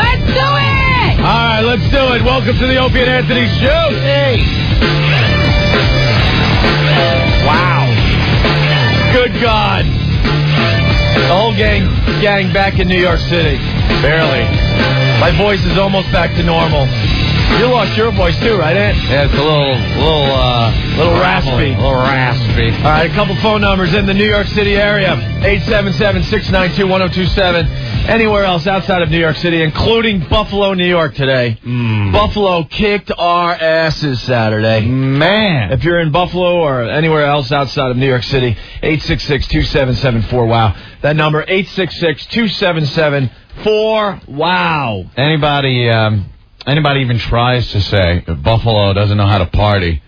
Let's do it! All right, let's do it. Welcome to the Opie and Anthony Show. Hey. Wow. Good God. The whole gang back in New York City. Barely. My voice is almost back to normal. You lost your voice too, right, Ant? Yeah, it's a little raspy. A little raspy. All right, a couple phone numbers in the New York City area. 877-692-1027. Anywhere else outside of New York City, including Buffalo, New York today. Buffalo kicked our asses Saturday. Man. If you're in Buffalo or anywhere else outside of New York City, 866-2774-WOW. That number, 866-277-4-WOW. Anybody even tries to say Buffalo doesn't know how to party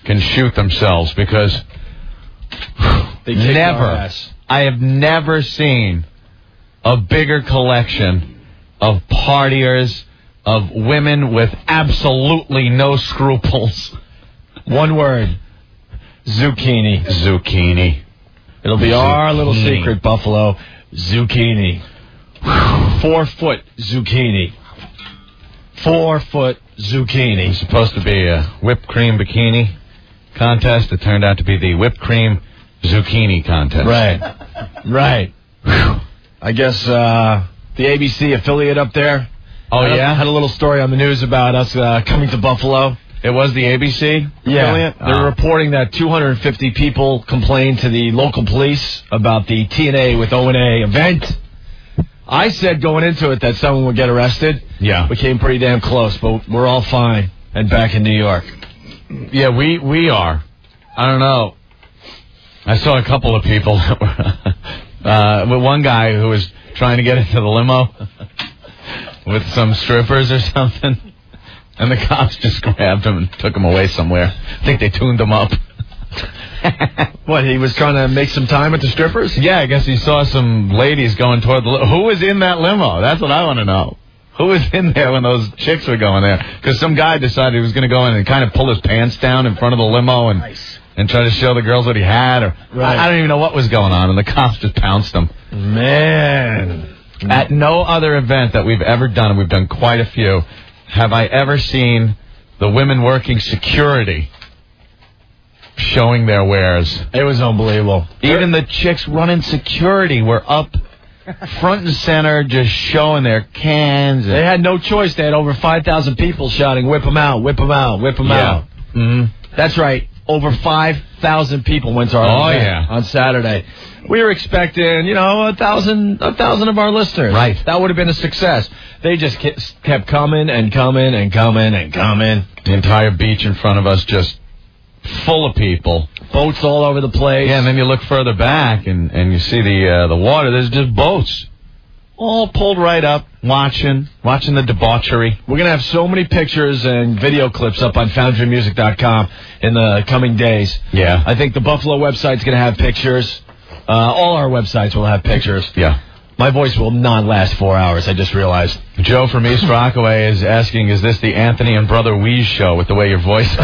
can shoot themselves because they never. I have never seen a bigger collection of partiers, of women with absolutely no scruples. One word. Zucchini. Zucchini. It'll be our little secret, Buffalo. Zucchini. 4-foot zucchini. 4-foot zucchini. It's supposed to be a whipped cream bikini contest. It turned out to be the whipped cream zucchini contest. Right. I guess the ABC affiliate up there. Oh, yeah? Had a little story on the news about us coming to Buffalo. It was the ABC affiliate? They're reporting that 250 people complained to the local police about the TNA with O&A event. I said going into it that someone would get arrested. Yeah. We came pretty damn close, but we're all fine and back in New York. Yeah, we are. I don't know. I saw a couple of people that were, with one guy who was trying to get into the limo with some strippers or something, and the cops just grabbed him and took him away somewhere. I think they tuned him up. What, he was trying to make some time with the strippers? Yeah, I guess he saw some ladies going toward the limo. Who was in that limo? That's what I want to know. Who was in there when those chicks were going there? Because some guy decided he was going to go in and kind of pull his pants down in front of the limo and try to show the girls what he had. Or I don't even know what was going on, and the cops just pounced him. Man. At no other event that we've ever done, and we've done quite a few, have I ever seen the women working security showing their wares. It was unbelievable. Even the chicks running security were up front and center just showing their cans. They had no choice. They had over 5,000 people shouting, whip them out, whip them out, whip them out. Mm-hmm. That's right. Over 5,000 people went to our event on Saturday. We were expecting, 1,000 of our listeners. Right. That would have been a success. They just kept coming and coming and coming and coming. The entire beach in front of us just full of people. Boats all over the place. Yeah, and then you look further back and you see the water. There's just boats. All pulled right up, watching the debauchery. We're going to have so many pictures and video clips up on FoundryMusic.com in the coming days. Yeah. I think the Buffalo website's going to have pictures. All our websites will have pictures. Yeah. My voice will not last 4 hours, I just realized. Joe from East Rockaway is asking, is this the Anthony and Brother Weeze show with the way your voice is?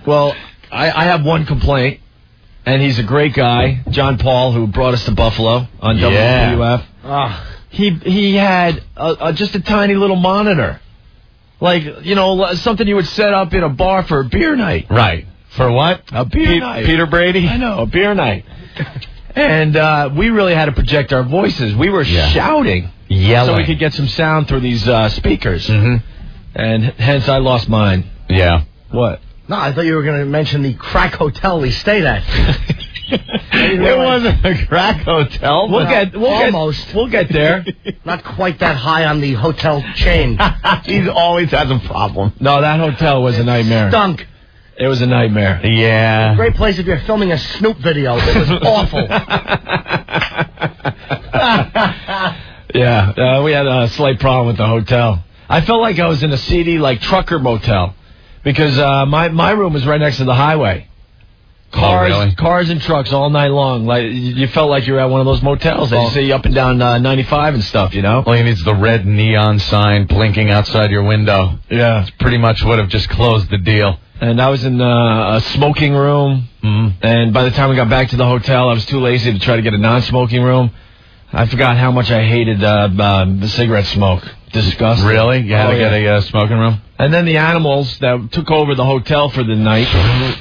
Well, I have one complaint, and he's a great guy, John Paul, who brought us to Buffalo on WWF. He had just a tiny little monitor. Like, something you would set up in a bar for a beer night. Right. For what? A beer night. Peter Brady? I know, a beer night. And we really had to project our voices. We were shouting. Yelling. So we could get some sound through these speakers. Mm-hmm. And hence I lost mine. Yeah. What? No, I thought you were going to mention the crack hotel we stayed at. It wasn't a crack hotel. We'll get there. Not quite that high on the hotel chain. He always has a problem. No, that hotel was a nightmare. Stunk. It was a nightmare. Yeah. Great place if you're filming a Snoop video. It was awful. Yeah, we had a slight problem with the hotel. I felt like I was in a seedy, trucker motel. Because my room was right next to the highway. Cars and trucks all night long. Like you felt like you were at one of those motels that you see up and down 95 and stuff, All you need is the red neon sign blinking outside your window. Yeah. It's pretty much would have just closed the deal. And I was in a smoking room. Mm-hmm. And by the time we got back to the hotel, I was too lazy to try to get a non-smoking room. I forgot how much I hated the cigarette smoke. Disgusting. Really? You had to get a smoking room? And then the animals that took over the hotel for the night. I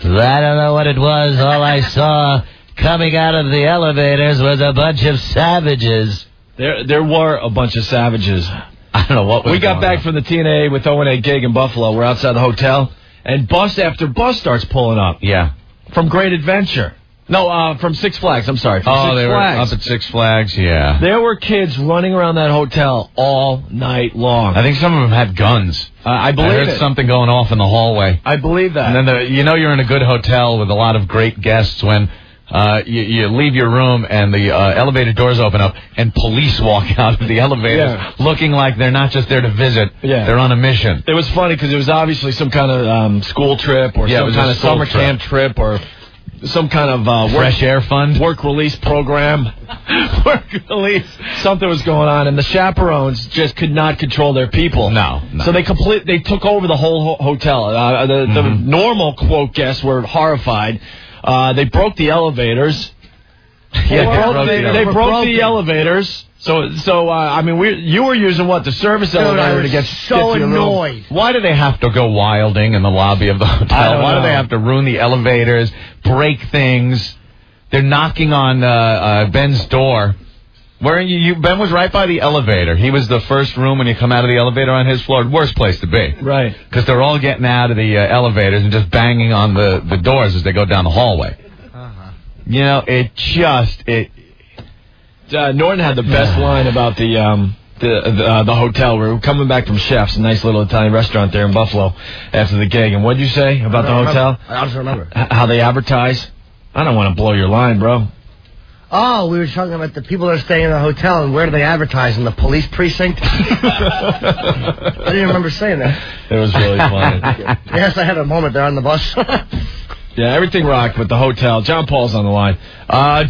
don't know what it was. All I saw coming out of the elevators was a bunch of savages. There were a bunch of savages. I don't know what was We got back on. from the TNA with O&A gig in Buffalo. We're outside the hotel, and bus after bus starts pulling up. Yeah. From Great Adventure. No, from Six Flags. I'm sorry. From Six they Flags. were up at Six Flags, yeah. There were kids running around that hotel all night long. I think some of them had guns. I believe I heard it. something going off in the hallway. I believe that. And then you're in a good hotel with a lot of great guests when you leave your room and the elevator doors open up and police walk out of the elevators looking like they're not just there to visit. Yeah. They're on a mission. It was funny because it was obviously some kind of school trip or some kind of summer camp trip or some kind of fresh air fund, work release program, work release. Something was going on, and the chaperones just could not control their people. No. So they took over the whole hotel. The normal quote guests were horrified. They broke the elevators. They broke the elevators. So I mean, you were using what, the service elevator to get so get to your annoyed. room. Why do they have to go wilding in the lobby of the hotel? Why do they have to ruin the elevators, break things? They're knocking on Ben's door. Ben was right by the elevator. He was the first room when you come out of the elevator on his floor. Worst place to be. Right. Because they're all getting out of the elevators and just banging on the doors as they go down the hallway. You know, Norton had the best line about the hotel. We were coming back from Chef's, a nice little Italian restaurant there in Buffalo, after the gig. And what did you say about the hotel? I don't remember. How they advertise? I don't want to blow your line, bro. Oh, we were talking about the people that are staying in the hotel, and where do they advertise? In the police precinct? I didn't remember saying that. It was really funny. Yes, I had a moment there on the bus. Yeah, everything rocked with the hotel. John Paul's on the line.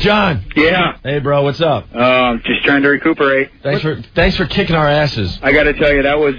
John. Yeah. Hey, bro, what's up? Just trying to recuperate. Thanks for kicking our asses. I got to tell you, I was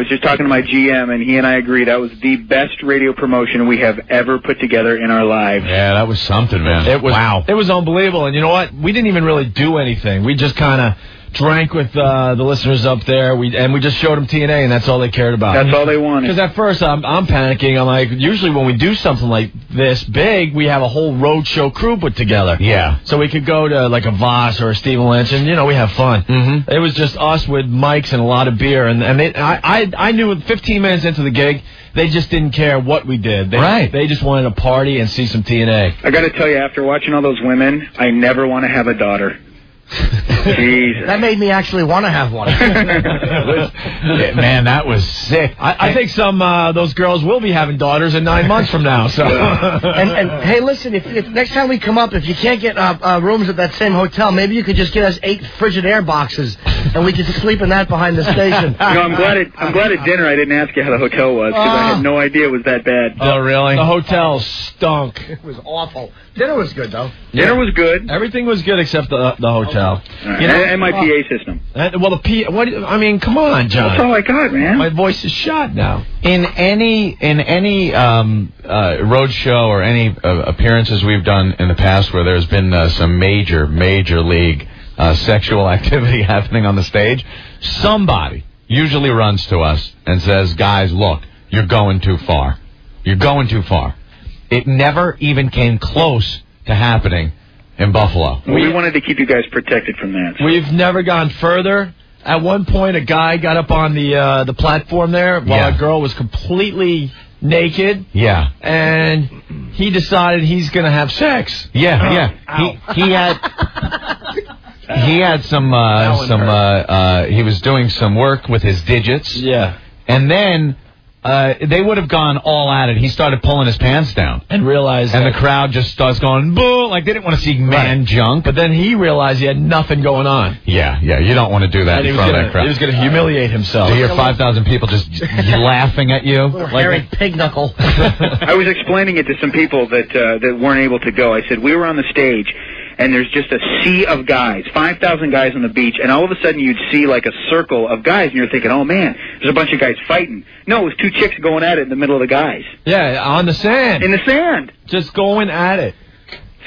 just talking to my GM, and he and I agreed that was the best radio promotion we have ever put together in our lives. Yeah, that was something, man. It was, wow. It was unbelievable. And you know what? We didn't even really do anything. We just kind of drank with the listeners up there. We just showed them TNA, and that's all they cared about. That's all they wanted. Because at first I'm panicking. I'm like, usually when we do something like this big, we have a whole road show crew put together. Yeah. So we could go to like a Voss or a Stephen Lynch, and we have fun. Mm-hmm. It was just us with mics and a lot of beer, and I knew 15 minutes into the gig, they just didn't care what we did. They just wanted to party and see some TNA. I got to tell you, after watching all those women, I never want to have a daughter. Jesus. That made me actually want to have one. Man, that was sick. I think some those girls will be having daughters in 9 months from now. So, and hey, listen, if next time we come up, if you can't get rooms at that same hotel, maybe you could just get us 8 Frigidaire boxes, and we could sleep in that behind the station. I'm glad at dinner I didn't ask you how the hotel was, because I had no idea it was that bad. Oh, really? The hotel stunk. It was awful. Dinner was good, though. Dinner was good. Everything was good except the hotel. Right. And my PA system. Well, I mean, come on, John. That's all I got, man. My voice is shot now. In any road show or any appearances we've done in the past where there's been some major league sexual activity happening on the stage, somebody usually runs to us and says, "Guys, look, you're going too far. You're going too far." It never even came close to happening in Buffalo. We wanted to keep you guys protected from that. So. We've never gone further. At one point, a guy got up on the platform there while a girl was completely naked. Yeah. And he decided he's going to have sex. Yeah. He had some he was doing some work with his digits. Yeah. And then they would have gone all at it. He started pulling his pants down. And realized the crowd just starts going, boo, like they didn't want to see man junk. But then he realized he had nothing going on. Yeah, you don't want to do that in front of that crowd. He was going to humiliate himself. To hear 5,000 people just laughing at you. Hairy pig knuckle. I was explaining it to some people that weren't able to go. I said, we were on the stage, and there's just a sea of guys, 5,000 guys on the beach, and all of a sudden you'd see like a circle of guys, and you're thinking, oh, man, there's a bunch of guys fighting. No, it was 2 chicks going at it in the middle of the guys. Yeah, on the sand. In the sand. Just going at it.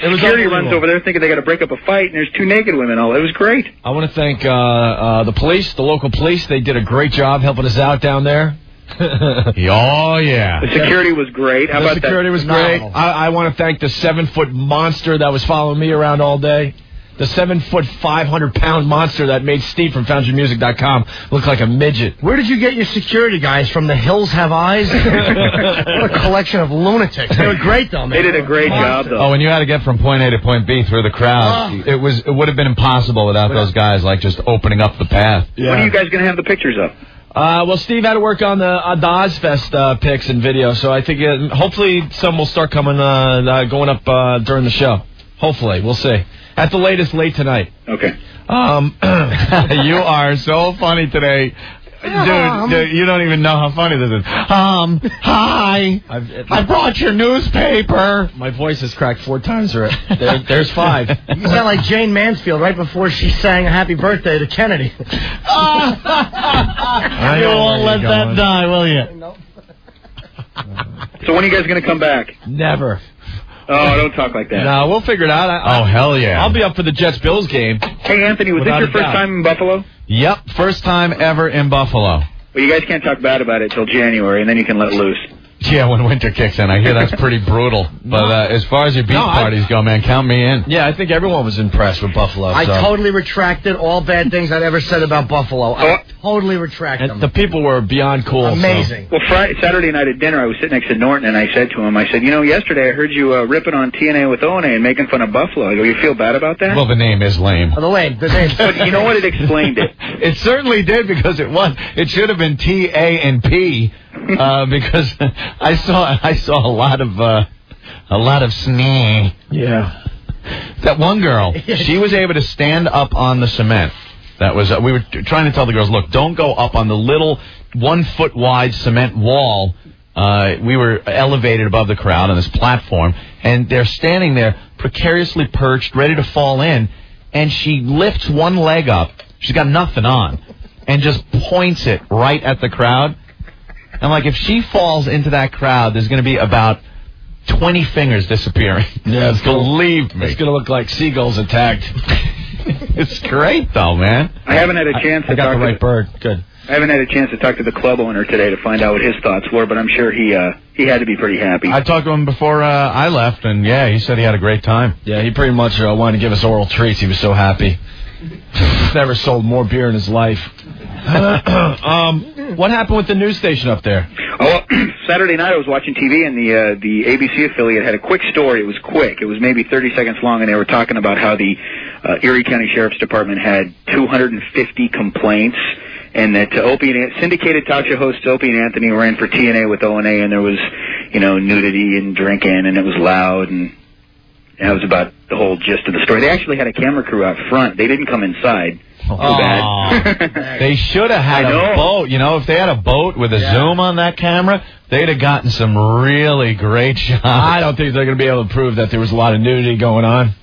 Security runs over there thinking they got to break up a fight, and there's 2 naked women. It was great. I want to thank the police, the local police. They did a great job helping us out down there. Oh, yeah. The security was great. How about that? The security was great. I want to thank the 7-foot monster that was following me around all day. The 7-foot, 500-pound monster that made Steve from FoundYourMusic.com look like a midget. Where did you get your security guys from? The Hills Have Eyes? What a collection of lunatics. They were great, though, man. They did a great job, though. Oh, when you had to get from point A to point B through the crowd, it would have been impossible without those guys, like, just opening up the path. Yeah. When are you guys going to have the pictures up? Well, Steve had to work on the Ozfest pics and video, so I think hopefully some will start coming, going up during the show. Hopefully. We'll see. At the latest, late tonight. Okay. You are so funny today. Dude, you don't even know how funny this is. Hi. I brought your newspaper. My voice has cracked 4 times already. There's 5. You sound like Jane Mansfield right before she sang Happy Birthday to Kennedy. You won't let that die, will you? So when are you guys going to come back? Never. Oh, don't talk like that. No, we'll figure it out. Oh, hell yeah. I'll be up for the Jets-Bills game. Hey, Anthony, was this your first time in Buffalo? Yep, first time ever in Buffalo. Well, you guys can't talk bad about it till January, and then you can let loose. Yeah, when winter kicks in. I hear that's pretty brutal. But as far as your beach parties go, man, count me in. Yeah, I think everyone was impressed with Buffalo. I totally retracted all bad things I'd ever said about Buffalo. I totally retract them. The people were beyond cool. Amazing. So. Well, Saturday night at dinner, I was sitting next to Norton, and I said to him, yesterday I heard you ripping on TNA with O&A and making fun of Buffalo. I go, you feel bad about that? Well, the name is lame. The name. But you know what? It explained it. It certainly did, because it should have been T-A-N-P. Because I saw a lot of snee. Yeah. That one girl, she was able to stand up on the cement. That was we were trying to tell the girls, look, don't go up on the little 1-foot wide cement wall. We were elevated above the crowd on this platform, and they're standing there precariously perched, ready to fall in, and she lifts one leg up. She's got nothing on, and just points it right at the crowd. I'm like, if she falls into that crowd, there's going to be about 20 fingers disappearing. Yeah, believe me. It's going to look like seagulls attacked. It's great, though, man. I haven't had a chance to talk talk to the right bird. Good. I haven't had a chance to talk to the club owner today to find out what his thoughts were, but I'm sure he had to be pretty happy. I talked to him before I left, and yeah, he said he had a great time. Yeah, he pretty much wanted to give us oral treats. He was so happy. Never sold more beer in his life. What happened with the news station up there? Oh, Saturday night I was watching TV, and the ABC affiliate had a quick story. It was quick. It was maybe 30 seconds long, and they were talking about how the Erie County Sheriff's Department had 250 complaints, and that syndicated talk show hosts Opie and Anthony were in for TNA with O&A, and there was, nudity and drinking, and it was loud, and that was about the whole gist of the story. They actually had a camera crew out front. They didn't come inside. Too bad. They should have had a boat. If they had a boat with a zoom on that camera, they'd have gotten some really great shots. I don't think they're going to be able to prove that there was a lot of nudity going on.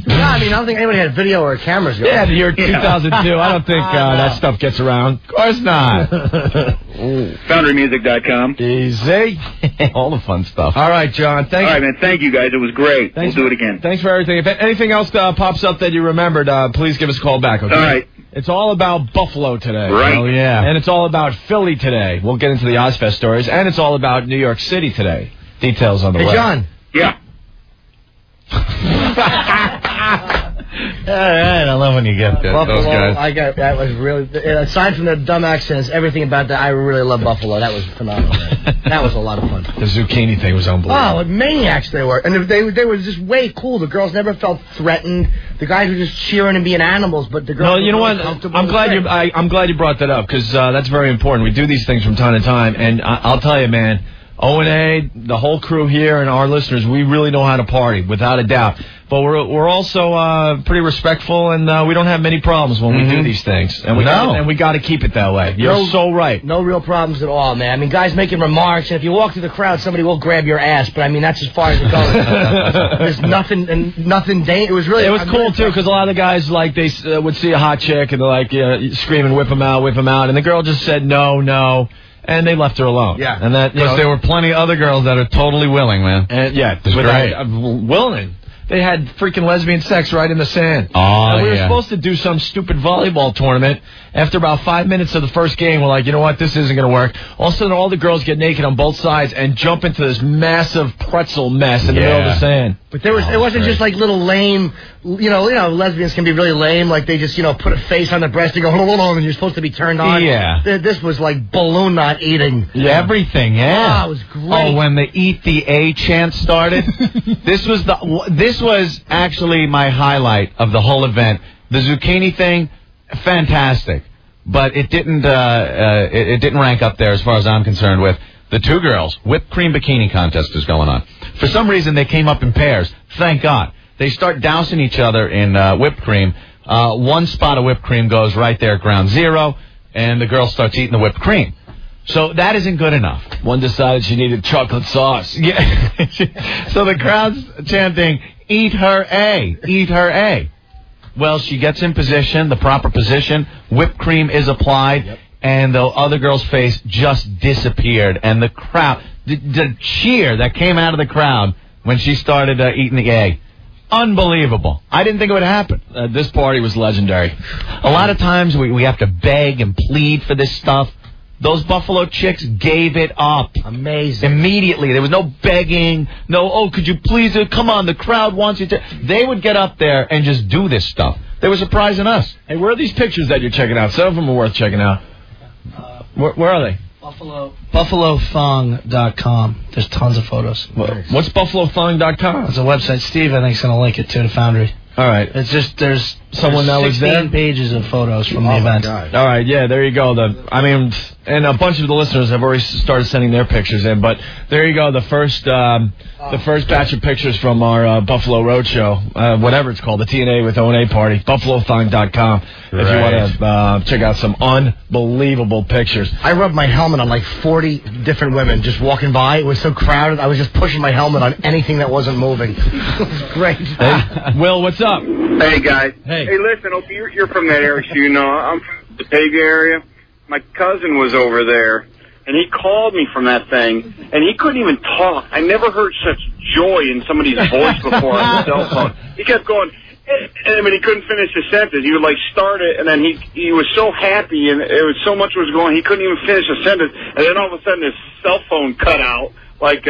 No, I don't think anybody had video or cameras going. Yeah, the year 2002. I don't think that stuff gets around. Of course not. FoundryMusic.com. Easy. All the fun stuff. All right, John. Thank you. All right, man. Thank you, guys. It was great. We'll do it again. Thanks for everything. If anything else pops up that you remembered, please give us a call back, okay? All right. It's all about Buffalo today. Right. Oh, yeah. And it's all about Philly today. We'll get into the Ozfest stories. And it's all about New York City today. Details on the way. Hey, John. Yeah. All right, I love when you get those guys. That was really, aside from the dumb accents, everything about that, I really love Buffalo. That was phenomenal. That was a lot of fun. The zucchini thing was unbelievable. Oh, maniacs they were. And they were just way cool. The girls never felt threatened. The guys were just cheering and being animals, but the girls No, you know what? I'm glad you brought that up, because that's very important. We do these things from time to time, and I'll tell you, man, O&A, the whole crew here, and our listeners, we really know how to party, without a doubt. But we're also pretty respectful, and we don't have many problems when we do these things. And we got to keep it that way. You're so right. No real problems at all, man. I mean, guys making remarks, and if you walk through the crowd, somebody will grab your ass. But I mean, that's as far as it goes. There's nothing. It was really. It was cool too, because a lot of the guys they would see a hot chick and they're like scream and whip them out, and the girl just said no. And they left her alone. Yeah. And that, because there were plenty of other girls that are totally willing, man. And it's great. Willing. they had freaking lesbian sex right in the sand. Oh, and we were yeah. supposed to do some stupid volleyball tournament. After about 5 minutes of the first game, we're like, you know what, this isn't going to work. All of a sudden, all the girls get naked on both sides and jump into this massive pretzel mess in the middle of the sand. But it wasn't just like little lame, you know, lesbians can be really lame, like they just, put a face on the breast and go, hold on, and you're supposed to be turned on. Yeah. This was like balloon knot eating. Yeah. Everything, yeah. Oh, it was great. Oh, when the Eat the A chant started, this was actually my highlight of the whole event. The zucchini thing, fantastic, but it didn't rank up there as far as I'm concerned with the two girls. Whipped cream bikini contest is going on. For some reason, they came up in pairs. Thank God. They start dousing each other in whipped cream. One spot of whipped cream goes right there at ground zero, and the girl starts eating the whipped cream. So that isn't good enough. One decided she needed chocolate sauce. Yeah. So the crowd's chanting, "Eat her A, eat her A." Well, she gets in position, the proper position. Whipped cream is applied, and the other girl's face just disappeared. And the crowd, the cheer that came out of the crowd when she started eating the A, unbelievable. I didn't think it would happen. This party was legendary. A lot of times we have to beg and plead for this stuff. Those Buffalo chicks gave it up. Amazing. Immediately. There was no begging, could you please, come on, the crowd wants you to. They would get up there and just do this stuff. They were surprising us. Hey, where are these pictures that you're checking out? Some of them are worth checking out. Where are they? BuffaloThong.com. There's tons of photos. What's BuffaloThong.com? It's a website. Steve, I think, is going to link it to the Foundry. All right. It's just, there's someone that was there? 16 pages of photos from the event. All right, yeah, there you go. And a bunch of the listeners have already started sending their pictures in, but there you go. The first batch of pictures from our Buffalo Roadshow, whatever it's called, the TNA with O&A party, BuffaloThong.com, if you want to check out some unbelievable pictures. I rubbed my helmet on like 40 different women just walking by. It was so crowded, I was just pushing my helmet on anything that wasn't moving. It was great. Hey, Will, what's up? Hey, guys. Hey, listen, Opie, you're from that area, so you know. I'm from the Batavia area. My cousin was over there, and he called me from that thing, and he couldn't even talk. I never heard such joy in somebody's voice before on the cell phone. He kept going, and he couldn't finish the sentence. He would, start it, and then he was so happy, and it was so much was going, he couldn't even finish the sentence, and then all of a sudden his cell phone cut out, like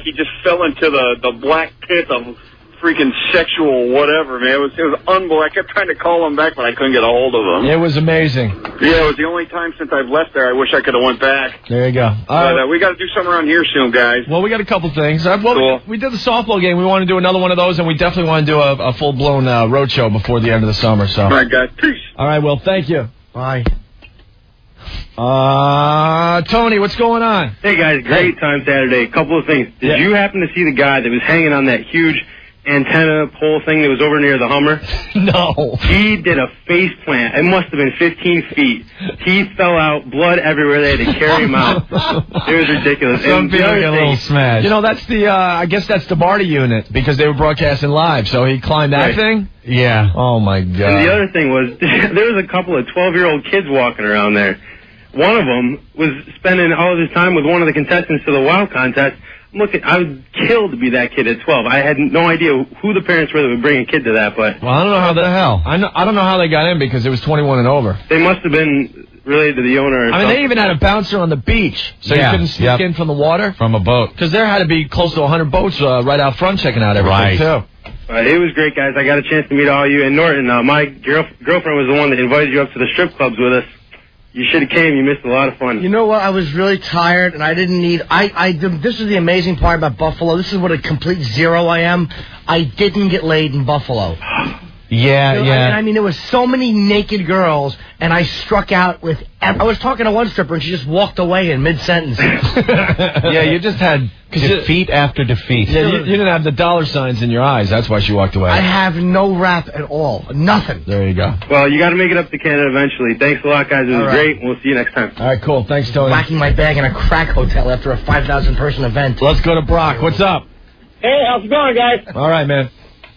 he just fell into the black pit of freaking sexual whatever, man. It was unbelievable. I kept trying to call him back, but I couldn't get a hold of him. it was amazing. Yeah, it was the only time since I've left there. I wish I could have went back. There you go. But we got to do something around here soon, guys. Well, we got a couple things. Cool. We did the softball game. We want to do another one of those, and we definitely want to do a full-blown road show before the end of the summer. So. All right, guys. Peace. All right, Will, thank you. Bye. Tony, what's going on? Hey, guys. Great time Saturday. A couple of things. Did you happen to see the guy that was hanging on that huge antenna pole thing that was over near the Hummer? No. He did a face plant. It must have been 15 feet. Teeth fell out, blood everywhere. They had to carry him out. It was ridiculous. Some people get a little smashed. That's I guess that's the Barty unit, because they were broadcasting live, so he climbed that thing? Yeah. Oh, my God. And the other thing was, there was a couple of 12-year-old kids walking around there. One of them was spending all of his time with one of the contestants to the WOW contest. I would kill to be that kid at 12. I had no idea who the parents were that would bring a kid to that, but... Well, I don't know how the hell. I don't know how they got in, because it was 21 and over. They must have been related to the owner or I mean, they even had a bouncer on the beach, so you couldn't sneak in from the water? From a boat. Because there had to be close to 100 boats right out front checking out everything, too. It was great, guys. I got a chance to meet all you. And Norton, my girlfriend was the one that invited you up to the strip clubs with us. You should have came. You missed a lot of fun. You know what? I was really tired, and I didn't need... This is the amazing part about Buffalo. This is what a complete zero I am. I didn't get laid in Buffalo. Yeah. I mean, there was so many naked girls, and I struck out with... I was talking to one stripper, and she just walked away in mid-sentence. Yeah, you just had defeat after defeat. Yeah, you didn't have the dollar signs in your eyes. That's why she walked away. I have no rap at all. Nothing. There you go. Well, you got to make it up to Canada eventually. Thanks a lot, guys. It was great. We'll see you next time. All right, cool. Thanks, Tony. Whacking my bag in a crack hotel after a 5,000-person event. Let's go to Brock. What's up? Hey, how's it going, guys? All right, man.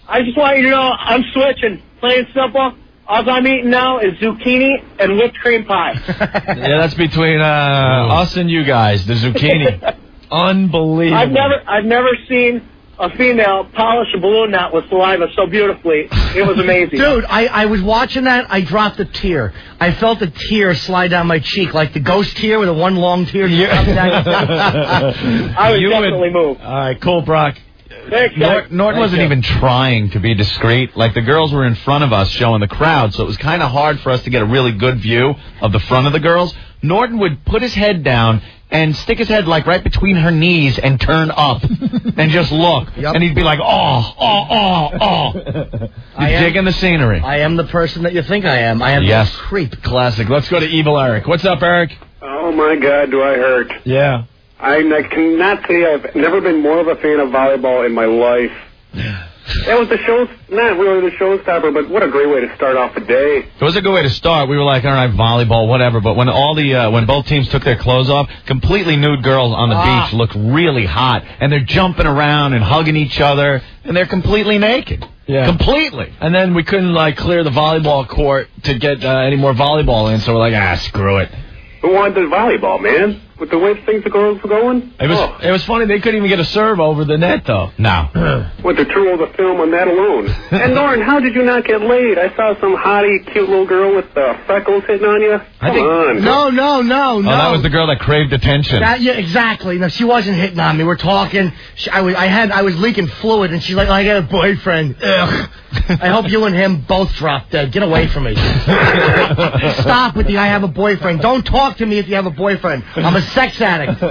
I just want you to know I'm switching. Plain and simple. All I'm eating now is zucchini and whipped cream pie. Yeah, that's between us and you guys, the zucchini. Unbelievable. I've never seen a female polish a balloon knot with saliva so beautifully. It was amazing. Dude, I was watching that. I dropped a tear. I felt a tear slide down my cheek, like the ghost tear with a one long tear. I was definitely moved. All right, cool, Brock. Thanks, guys. Norton wasn't even trying to be discreet. Like, the girls were in front of us showing the crowd, so it was kind of hard for us to get a really good view of the front of the girls. Norton would put his head down and stick his head, like, right between her knees and turn up and just look. Yep. And he'd be like, He's digging the scenery. I am the person that you think I am. I am the creep. Classic. Let's go to Evil Eric. What's up, Eric? Oh, my God, do I hurt. Yeah. I cannot say I've never been more of a fan of volleyball in my life. That was not really the showstopper, but what a great way to start off the day. It was a good way to start. We were like, all right, volleyball, whatever. But when when both teams took their clothes off, completely nude girls on the beach looked really hot. And they're jumping around and hugging each other, and they're completely naked. Yeah. Completely. And then we couldn't, clear the volleyball court to get any more volleyball in, so we're like, screw it. Who wanted the volleyball, man? With the way things the girls were going? It was funny. They couldn't even get a serve over the net, though. No. Went to too old a film on that alone. And, Lauren, how did you not get laid? I saw some hottie, cute little girl with freckles hitting on you. Come on. No. Oh, that was the girl that craved attention. Yeah, exactly. No, she wasn't hitting on me. We're talking. I was leaking fluid, and she's like, I got a boyfriend. Ugh. I hope you and him both drop dead. Get away from me. Stop with the I have a boyfriend. Don't talk to me if you have a boyfriend. I'm a sex addict.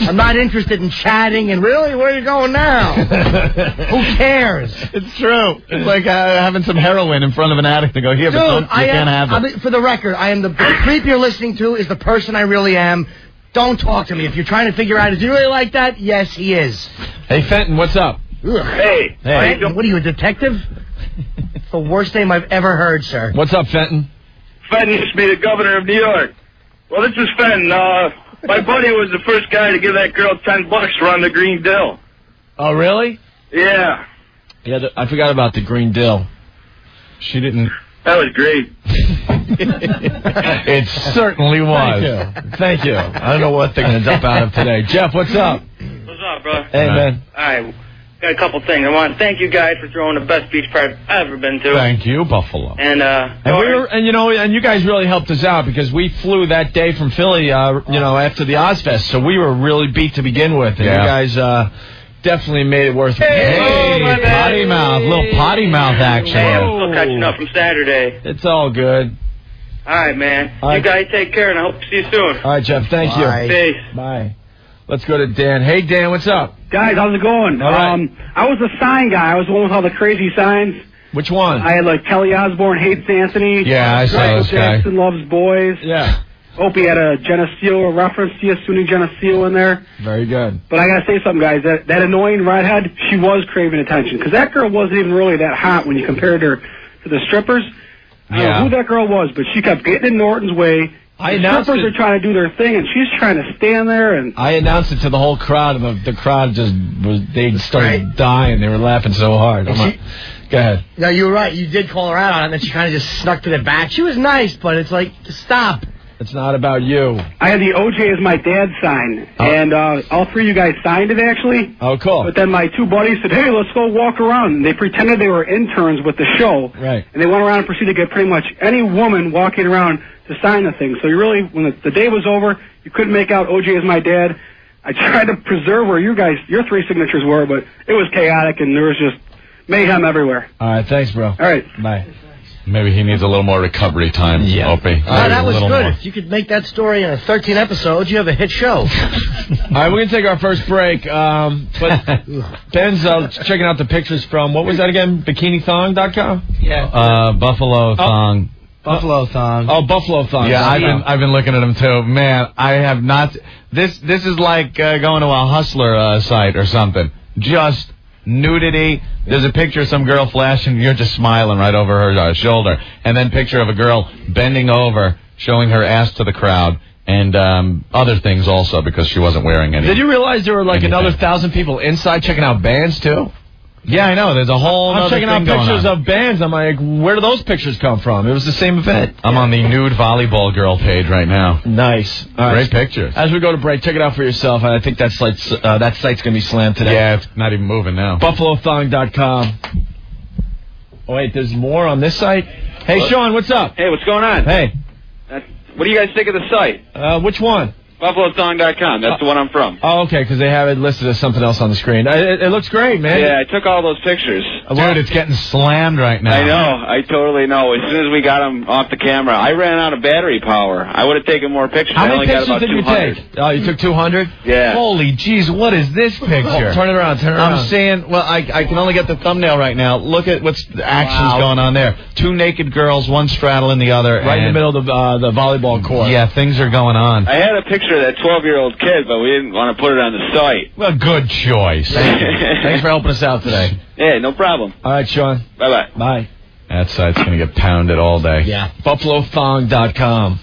I'm not interested in chatting and really, where are you going now? Who cares? It's true. It's like having some heroin in front of an addict to go, here, but you can't have it. For the record, I am the creep you're listening to is the person I really am. Don't talk to me. If you're trying to figure out, is he really like that? Yes, he is. Hey, Fenton, what's up? Ugh. Hey. What are you, a detective? It's the worst name I've ever heard, sir. What's up, Fenton? Fenton used to be the governor of New York. Well, this is Fenton. My buddy was the first guy to give that girl $10 to run the Green Dill. Oh, really? Yeah. Yeah, I forgot about the Green Dill. She didn't. That was great. It certainly was. Thank you. I don't know what they're going to dump out of today. Jeff, what's up? What's up, bro? Hey, man. All right. Got a couple things. I want to thank you guys for throwing the best beach party I've ever been to. Thank you, Buffalo. And you guys really helped us out because we flew that day from Philly, after the Ozfest, so we were really beat to begin with, and you guys definitely made it worth it. Hey, potty mouth, little potty mouth action. Hey, I'm still catching up from Saturday. It's all good. All right, man. You guys take care, and I hope to see you soon. All right, Jeff. Thank you. Peace. Bye. Let's go to Dan. Hey, Dan, what's up? Guys, how's it going? All right. I was a sign guy. I was the one with all the crazy signs. Which one? I had Kelly Osbourne hates Anthony. Yeah, I saw this guy. Jackson loves boys. Yeah. Opie had a Geneseo, a reference to Yasuni Geneseo in there. Very good. But I gotta say something, guys. That annoying redhead, she was craving attention. Because that girl wasn't even really that hot when you compared her to the strippers. I don't know who that girl was, but she kept getting in Norton's way. The strippers are trying to do their thing, and she's trying to stand there. And I announced it to the whole crowd, and the crowd they started dying. They were laughing so hard. Go ahead. No, you were right. You did call her out on it, and then she kind of just snuck to the back. She was nice, but it's like, stop. It's not about you. I had the OJ as my dad sign, and all three of you guys signed it, actually. Oh, cool. But then my two buddies said, hey, let's go walk around. And they pretended they were interns with the show. Right. And they went around and proceeded to get pretty much any woman walking around to sign the thing. So you really, when the day was over, you couldn't make out OJ as my dad. I tried to preserve where your three signatures were, but it was chaotic, and there was just mayhem everywhere. All right, thanks, bro. All right. Bye. Maybe he needs a little more recovery time, Opie. That was good. More. If you could make that story in 13 episodes, you have a hit show. All right, we're going to take our first break. But Ben's checking out the pictures from, what was that again? BikiniThong.com? Yeah. Buffalo Thong. Buffalo Thong. Oh, Buffalo Thong. Yeah, I've been looking at them too. Man, I have not. This is like going to a Hustler site or something. Just nudity. There's a picture of some girl flashing. You're just smiling right over her shoulder, and then picture of a girl bending over, showing her ass to the crowd, and other things also because she wasn't wearing any. Did you realize there were another 1,000 people inside checking out bands too? Yeah, I know. There's a whole I'm other checking out thing going pictures on. of bands. I'm like, where do those pictures come from? It was the same event. I'm on the nude volleyball girl page right now. Nice. All right. Great pictures. As we go to break, check it out for yourself. I think that site's going to be slammed today. Yeah, it's not even moving now. BuffaloThong.com. Oh, wait, there's more on this site? Hey, Sean, what's up? Hey, what's going on? Hey. What do you guys think of the site? Which one? BuffaloSong.com. That's the one I'm from. Oh, okay, because they have it listed as something else on the screen. It looks great, man. Yeah, I took all those pictures. Dude, it's getting slammed right now. I know. I totally know. As soon as we got them off the camera, I ran out of battery power. I would have taken more pictures. How I many only pictures got about did you 200. take? Oh, you took 200? Yeah. Holy jeez, what is this picture? Turn it around, turn it around. I'm seeing, well, I can only get the thumbnail right now. Look at what's the action's going on there. Two naked girls, one straddling the other. Right in the middle of the volleyball court. Yeah, things are going on. I had a picture of that 12-year-old kid, but we didn't want to put it on the site. Well, good choice. Thank you. Thanks for helping us out today. Yeah, no problem. All right, Sean. Bye-bye. Bye. That site's going to get pounded all day. Yeah. BuffaloThong.com.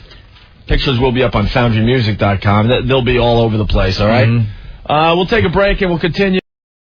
Pictures will be up on FoundryMusic.com. They'll be all over the place, all right? Mm-hmm. We'll take a break and we'll continue.